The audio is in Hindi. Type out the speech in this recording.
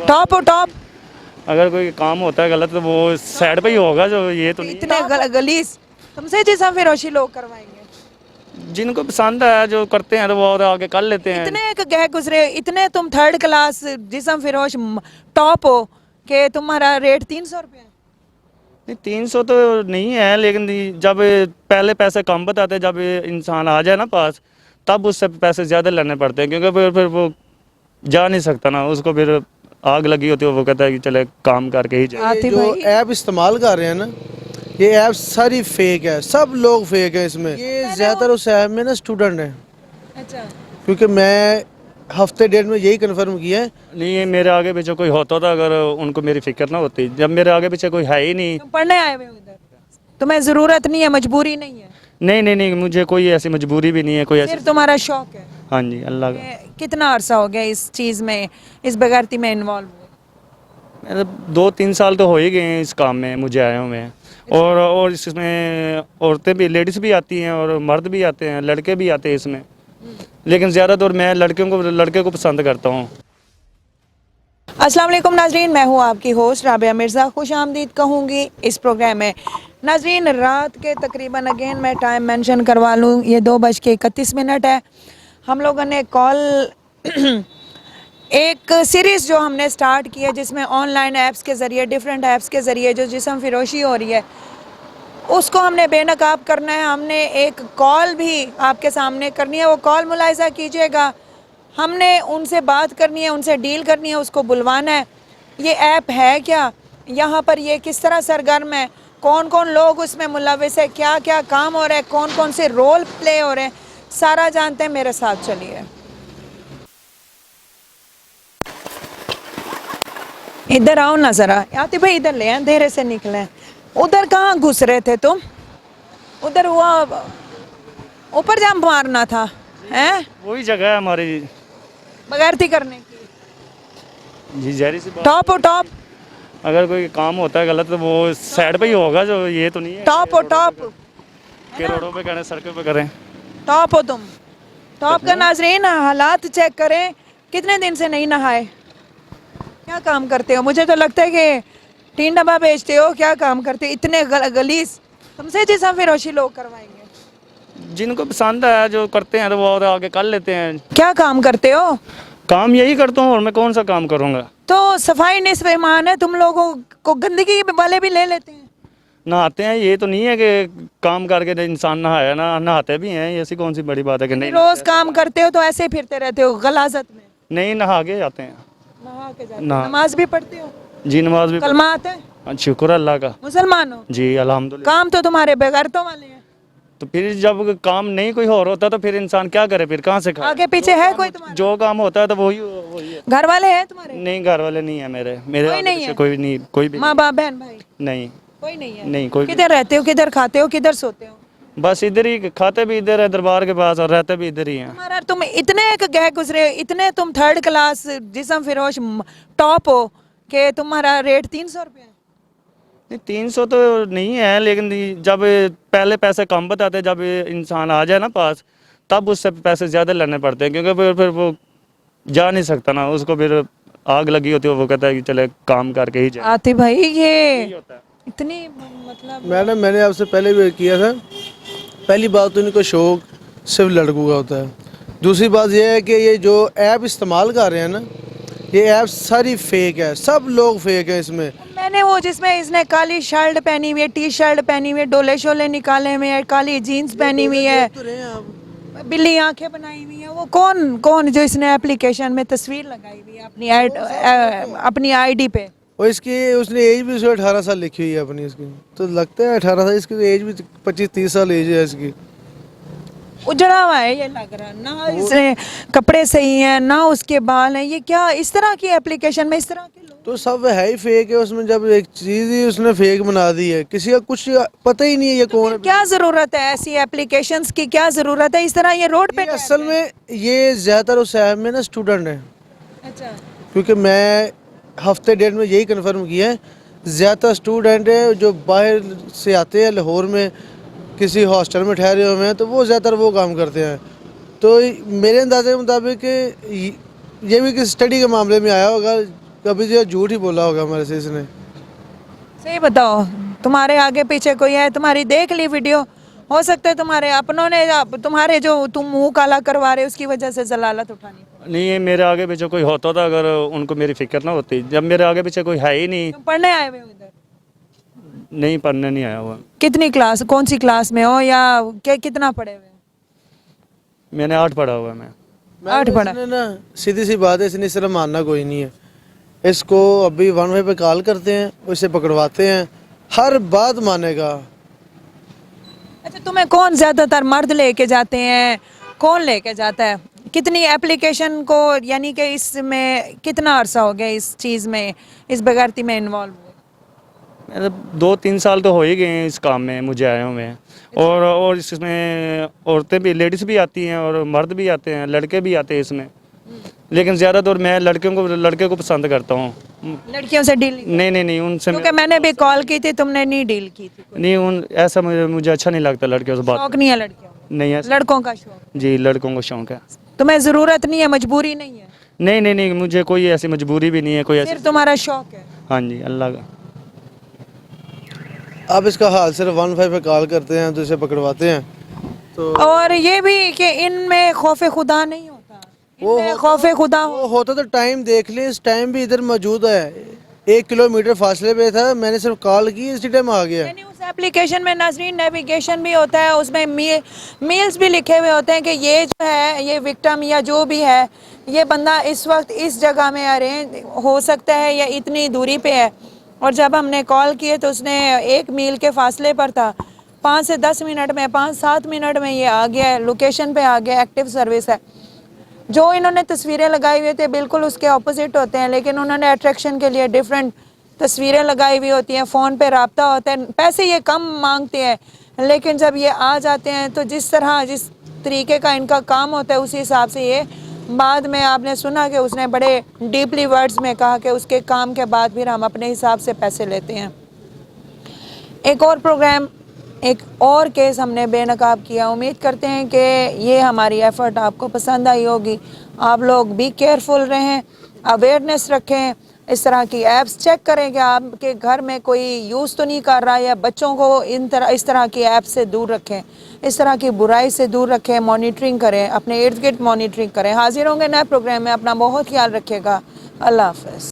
टॉप हो टॉप। अगर कोई काम होता है गलत तो वो साइड पे ही होगा, जो ये तो नहीं। इतने गलीस तुमसे जिस्म फिरोशी लोग करवाएंगे। जिनको पसंद है जो करते हैं तो वो और आगे कर लेते हैं। इतने गए गुजरे, इतने तुम थर्ड क्लास जिस्म फिरोश टॉप हो कि तुम्हारा रेट 300 रुपये है। नहीं 300 तो नहीं है, लेकिन जब पहले पैसे कम बताते, जब इंसान आ जाए ना पास, तब उससे पैसे ज़्यादा लेने पड़ते हैं, क्योंकि फिर वो जा नहीं सकता ना, उसको फिर आग लगी होती है, वो कहता है कि चले काम करके ही जाए। ये जो ऐप इस्तेमाल कर रहे हैं ना, ये ऐप सारी फेक है, सब लोग फेक है इसमें। ये ज़्यादातर उस ऐप में ना स्टूडेंट है, अच्छा, क्योंकि मैं हफ्ते डेढ़ में यही कंफर्म किया है। नहीं, ये मेरे आगे पीछे कोई होता था, अगर उनको मेरी फिक्र ना होती, जब मेरे आगे पीछे कोई है ही नहीं। तुम पढ़ने आए हुए हो उधर, तुम्हें ज़रूरत नहीं है, मजबूरी नहीं है, नहीं नहीं नहीं, मुझे कोई ऐसी मजबूरी भी नहीं है, कोई ऐसी। सिर्फ तुम्हारा शौक है। हाँ जी, अल्लाह का। कितना अरसा हो गया इस चीज़ में, इस बगैरती में इन्वॉल्व हुए? मतलब 2-3 साल तो हो ही गए हैं इस काम में मुझे आए हुए हैं। और इसमें औरतें भी, लेडीज़ भी आती हैं और मर्द भी आते हैं, लड़के भी आते हैं इसमें, लेकिन ज़्यादातर मैं लड़के को पसंद करता हूँ। अस्सलाम वालेकुम नाजरीन, मैं हूँ आपकी होस्ट राबिया मिर्ज़ा। खुश आमदीद कहूँगी इस प्रोग्राम में। नाजरीन, रात के तकरीबन अगेन मैं टाइम मेंशन करवा लूँ, ये 2:31 है। हम लोगों ने कॉल एक सीरीज़ जो हमने स्टार्ट की है, जिसमें ऑनलाइन ऐप्स के ज़रिए, डिफरेंट ऐप्स के ज़रिए जो जिस्म फिरोशी हो रही है, उसको हमने बेनकाब करना है। हमने एक कॉल भी आपके सामने करनी है, वो कॉल मुलाहिज़ा कीजिएगा। हमने उनसे बात करनी है, उनसे डील करनी है, उसको बुलवाना है। ये ऐप है क्या, यहाँ पर ये किस तरह सरगर्म है, कौन कौन लोग उसमें मुलविस है, क्या क्या काम हो रहा है, कौन कौन से रोल प्ले हो रहे हैं, सारा जानते हैं। मेरे साथ चलिए। इधर आओ ना ज़रा, आती भाई इधर ले, अंधेरे से निकले। उधर कहाँ घुस रहे थे तुम? उधर हुआ ऊपर जंप मारना था, हैं? वही जगह है हमारी। बगैरती करने की। जी, जहरी सी बात। टॉप हो टॉप। अगर कोई काम होता है गलत तो वो साइड पे ही होगा, जो ये तो नहीं है टॉप हो टॉप। कि रोडों पे करें, सड़कों पे करें। टॉप हो तुम, टॉप का। नाजरीन, हालात चेक करें, कितने दिन से नहीं नहाए। क्या काम करते हो? मुझे तो लगता है कि टीन डब्बा बेचते हो। क्या काम करते हो? इतने गलीस तुमसे जिस्म फिरोशी लोग करवाएंगे। जिनको पसंद है जो करते हैं तो वो और आगे कर लेते हैं। क्या काम करते हो? काम यही करता हूँ, और मैं कौन सा काम करूँगा। तो सफाई निस्फ़ ईमान है, तुम लोगों को गंदगी वाले भी ले लेते हैं। नहाते हैं, ये तो नहीं है कि काम करके इंसान नहाया ना, नहाते भी हैं, ऐसी कौन सी बड़ी बात है कि नहीं। रोज काम करते हो तो ऐसे ही फिरते रहते हो गलाजत में? नहीं, नहा के जाते हैं। नहा के जाते हो। नमाज भी पढ़ते हो? जी, नमाज भी। कलमा आता है? शुक्र अल्लाह का। मुसलमान हो? जी, अल्हम्दुलिल्लाह। काम तो तुम्हारे बेगैरतों वाले हैं। तो फिर जब काम नहीं कोई और होता तो फिर इंसान क्या करे, फिर कहाँ से खाए। आगे पीछे है कोई तुम्हारा? जो काम होता है तो वही है। घर वाले हैं तुम्हारे? नहीं, घर वाले नहीं है मेरे कोई आगे नहीं पीछे है? कोई नहीं, कोई भी माँ बाप बहन भाई? नहीं। कोई नहीं है? नहीं, कोई किधर रहते हो, किधर खाते हो, किधर सोते हो? बस इधर ही, खाते भी इधर है दरबार के पास, और रहते भी इधर ही हैं। तुम्हारा, तुम इतने गए गुजरे, इतने तुम थर्ड क्लास जिस्म फिरोश टॉप हो कि तुम्हारा रेट 300 रुपये है। नहीं 300 तो नहीं है, लेकिन जब पहले पैसे कम बताते, जब इंसान आ जाए ना पास, तब उससे पैसे ज़्यादा लेने पड़ते हैं, क्योंकि फिर वो जा नहीं सकता ना, उसको फिर आग लगी होती है, वो कहता है कि चले काम करके ही जाए। आते भाई, ये होता है। इतनी मतलब मैडम, मैंने आपसे पहले भी किया था। पहली बात तो इनको शौक सिर्फ लड़कों का होता है। दूसरी बात यह है कि ये जो ऐप इस्तेमाल कर रहे हैं ना, ये ऐप सारी फेक है, सब लोग फेक हैं इसमें। मैंने वो जिसमें इसने काली शर्ट पहनी हुई है, टी शर्ट पहनी हुई है, डोले शोले निकाले हुए हैं, काली जीन्स पहनी हुई है, बिल्ली आंखें बनाई हुई है, वो कौन कौन जो इसने एप्लीकेशन में तस्वीर लगाई हुई है अपनी आईडी पे? और इसकी उसने एज भी उसमें 18 साल लिखी हुई है अपनी। इसकी तो लगता है 18 साल, इसकी एज भी 25-30 साल एज है इसकी। उजड़ा हुआ है ये लग रहा है ना, इसने कपड़े सही हैं ना, उसके बाल हैं। ये क्या इस तरह की एप्लीकेशन में इस तरह के लोग? तो सब है ही फेक है उसमें। जब एक चीज़ ही उसने फेक बना दी है, किसी का कुछ पता ही नहीं है ये कौन है। क्या ज़रूरत है ऐसी एप्लीकेशंस की? क्या ज़रूरत है इस तरह ये रोड पे? ये असल में ये ज़्यादातर उस ऐप में ना स्टूडेंट है, अच्छा, क्योंकि मैं हफ्ते डेढ़ में यही कंफर्म किया है। ज़्यादातर स्टूडेंट है जो बाहर से आते हैं, लाहौर में किसी हॉस्टल में ठहरे हुए हैं, तो वो ज़्यादातर वो काम करते हैं। तो मेरे अंदाजे के मुताबिक ये भी किसी स्टडी के मामले में आया होगा, कभी जो झूठ ही बोला होगा हमारे से इसने। सही बताओ, तुम्हारे आगे पीछे कोई है, तुम्हारी देख ली वीडियो, हो सकता है तुम्हारे अपनों ने तुम्हारे जो तुम मुंह काला करवा रहे हो उसकी वजह से जलालत उठानी पड़ी। नहीं, ये मेरे आगे पीछे कोई होता था अगर उनको मेरी फिक्र ना होती, जब मेरे आगे पीछे कोई है ही नहीं। तुम पढ़ने आए हुए हो इधर? नहीं, पढ़ने नहीं आया हुआ। कितनी क्लास, कौन सी क्लास में हो या कितना पढ़े हुए हो? मैंने 8 पढ़ा हुआ है मैं। 8 पढ़ा। इसने ना सीधी सी बात है, इसने सिर्फ मानना कोई नहीं है। इसको अभी 1 पे कॉल करते हैं, उसे पकड़वाते हैं, हर बात मानेगा। अच्छा, तुम्हें कौन ज्यादातर मर्द लेके जाते हैं, कौन लेके जाता है? कितनी एप्लीकेशन को, यानी कि इसमें कितना अरसा हो गया इस चीज़ में, इस बेगैरती में इन्वॉल्व हुए? मेरे 2-3 साल तो हो ही गए हैं इस काम में मुझे आए हुए हैं। और इसमें औरतें भी, लेडीज़ भी आती हैं और मर्द भी आते हैं, लड़के भी आते हैं इसमें। लेकिन ज़्यादातर मैं लड़के को पसंद करता हूँ। लड़कियों से डील नहीं? नहीं, उनसे क्योंकि मैंने भी कॉल की थी, तुमने नहीं डील की थी। नहीं, उन ऐसा मुझे अच्छा नहीं लगता लड़कियों से बात। शौक नहीं है लड़कियों का? नहीं है। लड़कों का शौक? जी, लड़कों को शौक है। तुम्हें ज़रूरत नहीं है, मजबूरी नहीं है, नहीं, मुझे कोई ऐसी मजबूरी भी नहीं है, कोई ऐसी। सिर्फ तुम्हारा शौक है? हाँ जी, अल्लाह का। अब इसका हाल सिर्फ 1 पे कॉल करते हैं तो इसे पकड़वाते हैं। तो और ये भी कि इनमें खौफे खुदा नहीं होता, इनमें खौफे खुदा हो। वो होता तो टाइम देख ले, इस टाइम भी इधर मौजूद है, 1 किलोमीटर फासले पे था, मैंने सिर्फ कॉल की, इसी टाइम आ गया। यानी उस एप्लीकेशन में नाजरीन नेविगेशन भी होता है, उसमें मील्स भी लिखे हुए होते हैं कि ये जो है, ये विक्टिम या जो भी है, ये बंदा इस वक्त इस जगह में अरेंज हो सकता है या इतनी दूरी पे है। और जब हमने कॉल किए तो उसने 1 मील के फासले पर था, 5 से 10 मिनट में, 5-7 मिनट में ये आ गया है, लोकेशन पे आ गया, एक्टिव सर्विस है। जो इन्होंने तस्वीरें लगाई हुई थी बिल्कुल उसके ऑपोजिट होते हैं, लेकिन उन्होंने अट्रैक्शन के लिए डिफरेंट तस्वीरें लगाई हुई होती हैं, फ़ोन पे रब्ता होता है, पैसे ये कम मांगते हैं, लेकिन जब ये आ जाते हैं तो जिस तरीके का इनका काम होता है उसी हिसाब से ये, बाद में आपने सुना कि उसने बड़े डीपली वर्ड्स में कहा कि उसके काम के बाद फिर हम अपने हिसाब से पैसे लेते हैं। एक और प्रोग्राम, एक और केस हमने बेनकाब किया। उम्मीद करते हैं कि ये हमारी एफ़र्ट आपको पसंद आई होगी। आप लोग भी केयरफुल रहें, अवेयरनेस रखें, इस तरह की ऐप्स चेक करें कि आपके घर में कोई यूज़ तो नहीं कर रहा, या बच्चों को इस तरह की ऐप से दूर रखें, इस तरह की बुराई से दूर रखें, मॉनिटरिंग करें, अपने इर्द गिर्द मॉनिटरिंग करें। हाजिर होंगे नए प्रोग्राम में, अपना बहुत ख्याल रखिएगा। अल्लाह हाफ़िज़।